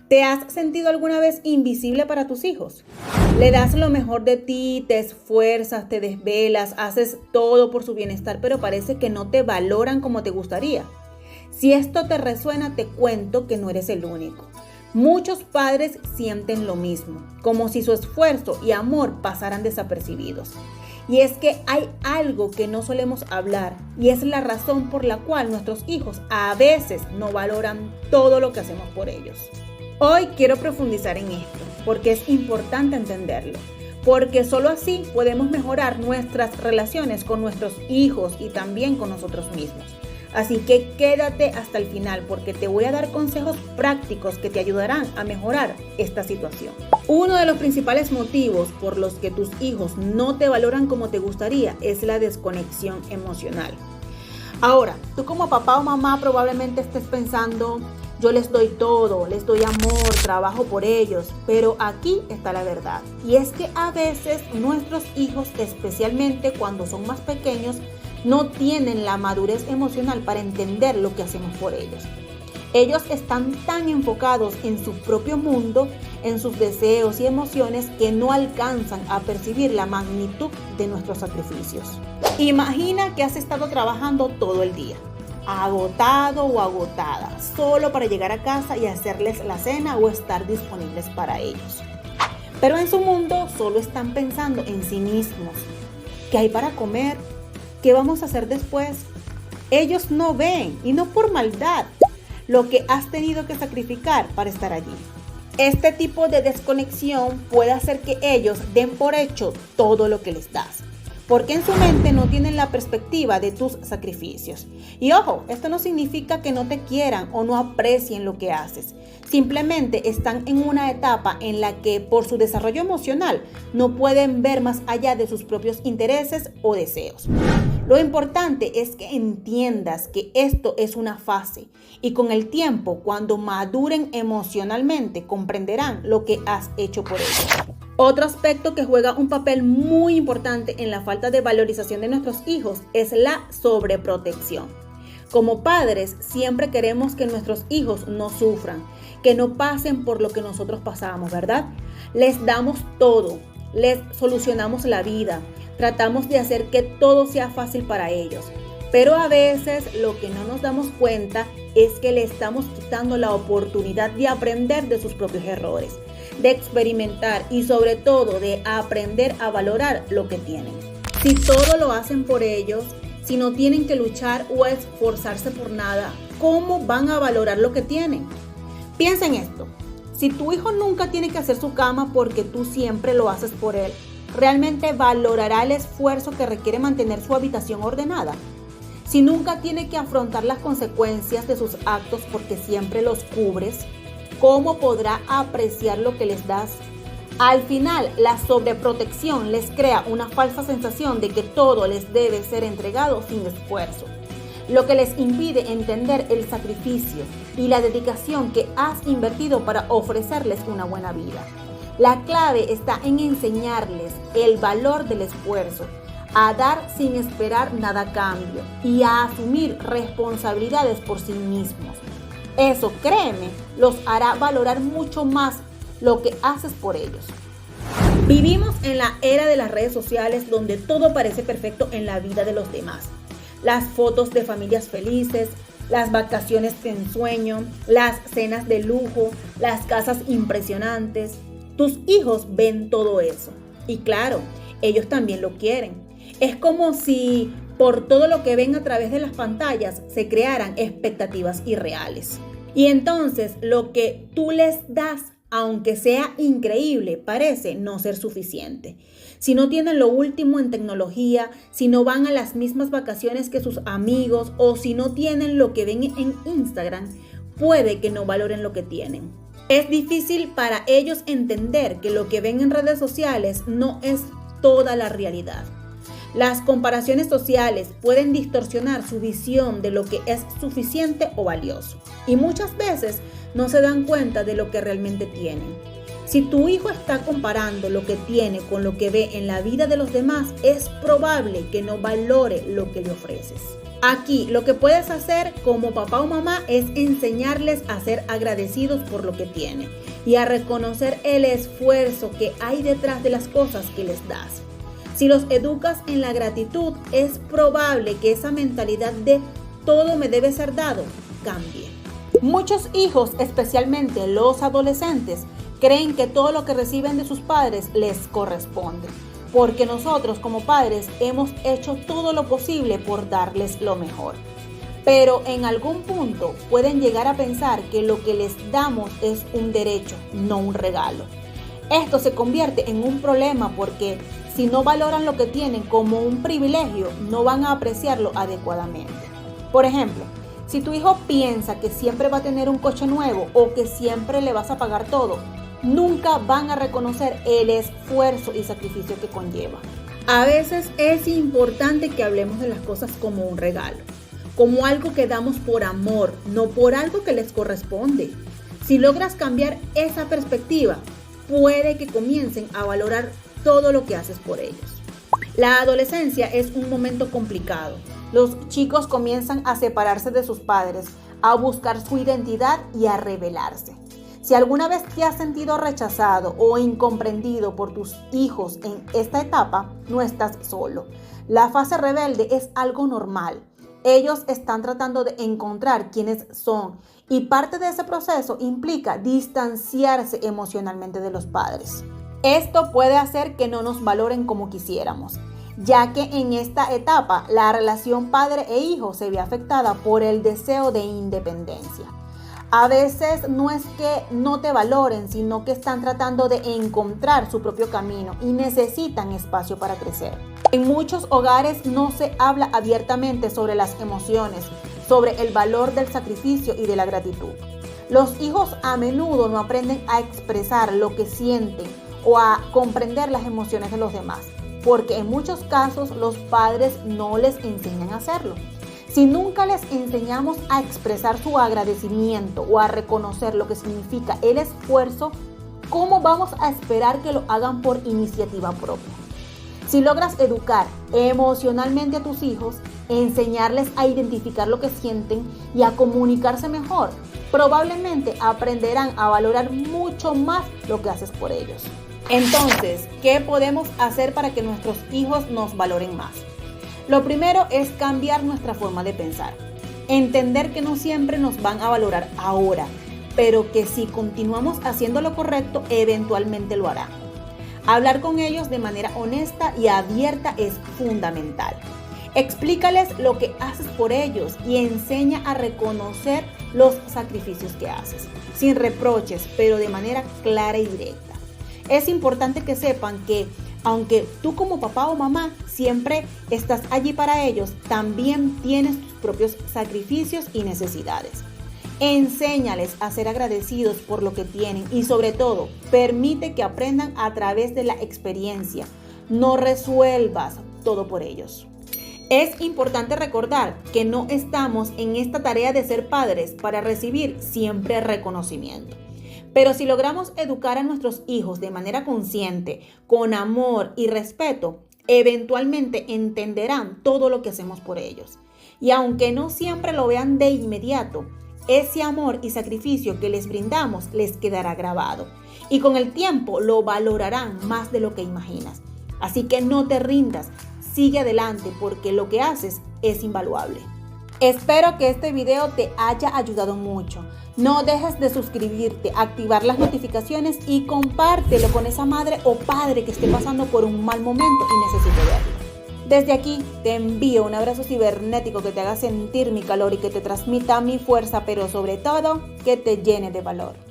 ¿Te has sentido alguna vez invisible para tus hijos? Le das lo mejor de ti, te esfuerzas, te desvelas, haces todo por su bienestar, pero parece que no te valoran como te gustaría. Si esto te resuena, te cuento que no eres el único. Muchos padres sienten lo mismo, como si su esfuerzo y amor pasaran desapercibidos. Y es que hay algo que no solemos hablar y es la razón por la cual nuestros hijos a veces no valoran todo lo que hacemos por ellos. Hoy quiero profundizar en esto porque es importante entenderlo, porque solo así podemos mejorar nuestras relaciones con nuestros hijos y también con nosotros mismos. Así que quédate hasta el final porque te voy a dar consejos prácticos que te ayudarán a mejorar esta situación. Uno de los principales motivos por los que tus hijos no te valoran como te gustaría es la desconexión emocional. Ahora, tú como papá o mamá probablemente estés pensando: yo les doy todo, les doy amor, trabajo por ellos, pero aquí está la verdad. Y es que a veces nuestros hijos, especialmente cuando son más pequeños, no tienen la madurez emocional para entender lo que hacemos por ellos. Ellos están tan enfocados en su propio mundo, en sus deseos y emociones, que no alcanzan a percibir la magnitud de nuestros sacrificios. Imagina que has estado trabajando todo el día, agotado o agotada, solo para llegar a casa y hacerles la cena o estar disponibles para ellos. Pero en su mundo solo están pensando en sí mismos. ¿Qué hay para comer? ¿Qué vamos a hacer después? Ellos no ven, y no por maldad, lo que has tenido que sacrificar para estar allí. Este tipo de desconexión puede hacer que ellos den por hecho todo lo que les das, porque en su mente no tienen la perspectiva de tus sacrificios. Y ojo, esto no significa que no te quieran o no aprecien lo que haces. Simplemente están en una etapa en la que por su desarrollo emocional no pueden ver más allá de sus propios intereses o deseos. Lo importante es que entiendas que esto es una fase y con el tiempo, cuando maduren emocionalmente, comprenderán lo que has hecho por ellos. Otro aspecto que juega un papel muy importante en la falta de valorización de nuestros hijos es la sobreprotección. Como padres, siempre queremos que nuestros hijos no sufran, que no pasen por lo que nosotros pasamos, ¿verdad? Les damos todo, les solucionamos la vida, tratamos de hacer que todo sea fácil para ellos. Pero a veces lo que no nos damos cuenta es que le estamos quitando la oportunidad de aprender de sus propios errores, de experimentar y sobre todo de aprender a valorar lo que tienen. Si todo lo hacen por ellos, si no tienen que luchar o esforzarse por nada, ¿cómo van a valorar lo que tienen? Piensa en esto. Si tu hijo nunca tiene que hacer su cama porque tú siempre lo haces por él, ¿realmente valorará el esfuerzo que requiere mantener su habitación ordenada? Si nunca tiene que afrontar las consecuencias de sus actos porque siempre los cubres, ¿cómo podrá apreciar lo que les das? Al final, la sobreprotección les crea una falsa sensación de que todo les debe ser entregado sin esfuerzo, lo que les impide entender el sacrificio y la dedicación que has invertido para ofrecerles una buena vida. La clave está en enseñarles el valor del esfuerzo, a dar sin esperar nada a cambio y a asumir responsabilidades por sí mismos. Eso, créeme, los hará valorar mucho más lo que haces por ellos. Vivimos en la era de las redes sociales donde todo parece perfecto en la vida de los demás. Las fotos de familias felices, las vacaciones de ensueño, las cenas de lujo, las casas impresionantes. Tus hijos ven todo eso y claro, ellos también lo quieren. Es como si por todo lo que ven a través de las pantallas se crearan expectativas irreales. Y entonces lo que tú les das, aunque sea increíble, parece no ser suficiente. Si no tienen lo último en tecnología, si no van a las mismas vacaciones que sus amigos o si no tienen lo que ven en Instagram, puede que no valoren lo que tienen. Es difícil para ellos entender que lo que ven en redes sociales no es toda la realidad. Las comparaciones sociales pueden distorsionar su visión de lo que es suficiente o valioso y muchas veces no se dan cuenta de lo que realmente tienen. Si tu hijo está comparando lo que tiene con lo que ve en la vida de los demás, es probable que no valore lo que le ofreces. Aquí lo que puedes hacer como papá o mamá es enseñarles a ser agradecidos por lo que tienen y a reconocer el esfuerzo que hay detrás de las cosas que les das. Si los educas en la gratitud, es probable que esa mentalidad de todo me debe ser dado cambie. Muchos hijos, especialmente los adolescentes, creen que todo lo que reciben de sus padres les corresponde, porque nosotros como padres hemos hecho todo lo posible por darles lo mejor. Pero en algún punto pueden llegar a pensar que lo que les damos es un derecho, no un regalo. Esto se convierte en un problema porque si no valoran lo que tienen como un privilegio, no van a apreciarlo adecuadamente. Por ejemplo, si tu hijo piensa que siempre va a tener un coche nuevo o que siempre le vas a pagar todo, nunca van a reconocer el esfuerzo y sacrificio que conlleva. A veces es importante que hablemos de las cosas como un regalo, como algo que damos por amor, no por algo que les corresponde. Si logras cambiar esa perspectiva, puede que comiencen a valorar todo lo que haces por ellos. La adolescencia es un momento complicado. Los chicos comienzan a separarse de sus padres, a buscar su identidad y a rebelarse. Si alguna vez te has sentido rechazado o incomprendido por tus hijos en esta etapa, no estás solo. La fase rebelde es algo normal. Ellos están tratando de encontrar quiénes son y parte de ese proceso implica distanciarse emocionalmente de los padres. Esto puede hacer que no nos valoren como quisiéramos, ya que en esta etapa la relación padre e hijo se ve afectada por el deseo de independencia. A veces no es que no te valoren, sino que están tratando de encontrar su propio camino y necesitan espacio para crecer. En muchos hogares no se habla abiertamente sobre las emociones, sobre el valor del sacrificio y de la gratitud. Los hijos a menudo no aprenden a expresar lo que sienten o a comprender las emociones de los demás, porque en muchos casos los padres no les enseñan a hacerlo. Si nunca les enseñamos a expresar su agradecimiento o a reconocer lo que significa el esfuerzo, ¿cómo vamos a esperar que lo hagan por iniciativa propia? Si logras educar emocionalmente a tus hijos, enseñarles a identificar lo que sienten y a comunicarse mejor, probablemente aprenderán a valorar mucho más lo que haces por ellos. Entonces, ¿qué podemos hacer para que nuestros hijos nos valoren más? Lo primero es cambiar nuestra forma de pensar. Entender que no siempre nos van a valorar ahora, pero que si continuamos haciendo lo correcto, eventualmente lo harán. Hablar con ellos de manera honesta y abierta es fundamental. Explícales lo que haces por ellos y enseña a reconocer los sacrificios que haces, sin reproches, pero de manera clara y directa. Es importante que sepan que aunque tú como papá o mamá siempre estás allí para ellos, también tienes tus propios sacrificios y necesidades. Enséñales a ser agradecidos por lo que tienen y sobre todo, permite que aprendan a través de la experiencia. No resuelvas todo por ellos. Es importante recordar que no estamos en esta tarea de ser padres para recibir siempre reconocimiento. Pero si logramos educar a nuestros hijos de manera consciente, con amor y respeto, eventualmente entenderán todo lo que hacemos por ellos. Y aunque no siempre lo vean de inmediato, ese amor y sacrificio que les brindamos les quedará grabado. Y con el tiempo lo valorarán más de lo que imaginas. Así que no te rindas, sigue adelante porque lo que haces es invaluable. Espero que este video te haya ayudado mucho. No dejes de suscribirte, activar las notificaciones y compártelo con esa madre o padre que esté pasando por un mal momento y necesite de ayuda. Desde aquí te envío un abrazo cibernético que te haga sentir mi calor y que te transmita mi fuerza, pero sobre todo que te llene de valor.